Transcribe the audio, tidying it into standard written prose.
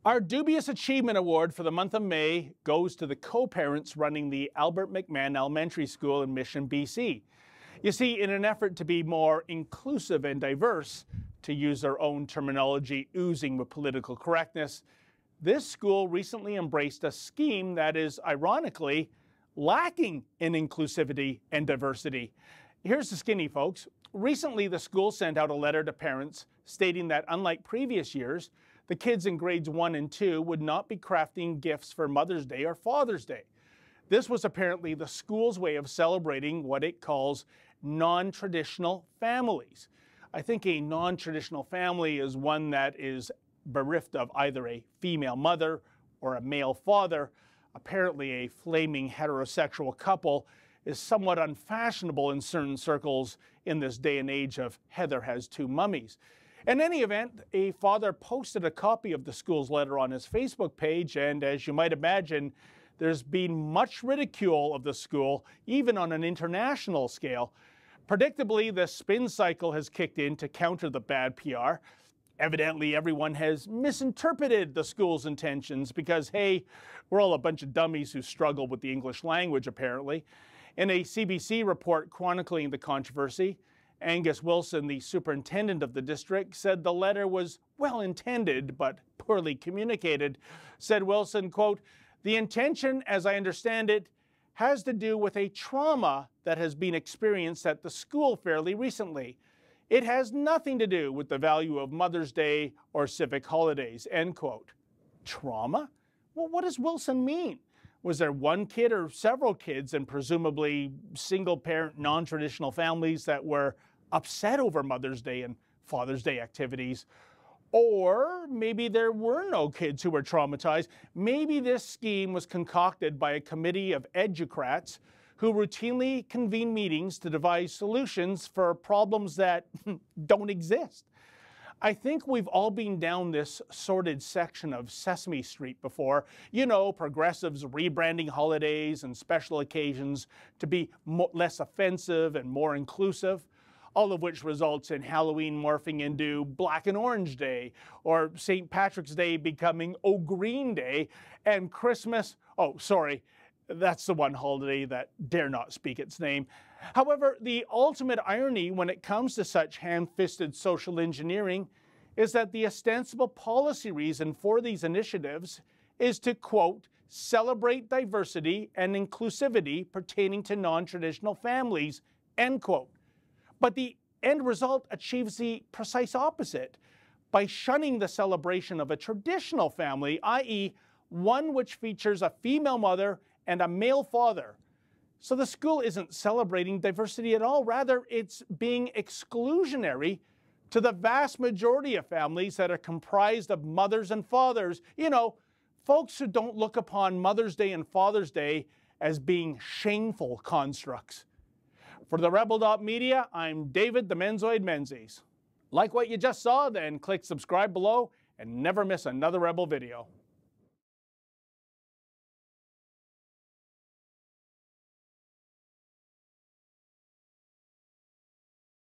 Our Dubious Achievement Award for the month of May goes to the co-parents running the Albert McMahon Elementary School in Mission, BC. You see, in an effort to be more inclusive and diverse, to use their own terminology oozing with political correctness, this school recently embraced a scheme that is, ironically, lacking in inclusivity and diversity. Here's the skinny, folks. Recently, the school sent out a letter to parents stating that, unlike previous years, the kids in grades 1 and 2 would not be crafting gifts for Mother's Day or Father's Day. This was apparently the school's way of celebrating what it calls non-traditional families. I think a non-traditional family is one that is bereft of either a female mother or a male father. Apparently, a flaming heterosexual couple is somewhat unfashionable in certain circles in this day and age of Heather has two mummies. In any event, a father posted a copy of the school's letter on his Facebook page, and as you might imagine, there's been much ridicule of the school, even on an international scale. Predictably, the spin cycle has kicked in to counter the bad PR. Evidently, everyone has misinterpreted the school's intentions because, hey, we're all a bunch of dummies who struggle with the English language, apparently. In a CBC report chronicling the controversy, Angus Wilson, the superintendent of the district, said the letter was well-intended but poorly communicated. Said Wilson, quote, "The intention, as I understand it, has to do with a trauma that has been experienced at the school fairly recently. It has nothing to do with the value of Mother's Day or civic holidays," end quote. Trauma? Well, what does Wilson mean? Was there one kid or several kids in presumably single-parent, non-traditional families that were upset over Mother's Day and Father's Day activities? Or maybe there were no kids who were traumatized. Maybe this scheme was concocted by a committee of Educrats who routinely convene meetings to devise solutions for problems that don't exist. I think we've all been down this sordid section of Sesame Street before. You know, progressives rebranding holidays and special occasions to be less offensive and more inclusive, all of which results in Halloween morphing into Black and Orange Day, or St. Patrick's Day becoming Oh Green Day, and Christmas, oh, sorry, that's the one holiday that dare not speak its name. However, the ultimate irony when it comes to such ham-fisted social engineering is that the ostensible policy reason for these initiatives is to, quote, celebrate diversity and inclusivity pertaining to non-traditional families, end quote. But the end result achieves the precise opposite by shunning the celebration of a traditional family, i.e., one which features a female mother and a male father. So the school isn't celebrating diversity at all. Rather, it's being exclusionary to the vast majority of families that are comprised of mothers and fathers. You know, folks who don't look upon Mother's Day and Father's Day as being shameful constructs. For the Rebel.media, I'm David the Menzoid Menzies. Like what you just saw? Then click subscribe below and never miss another Rebel video.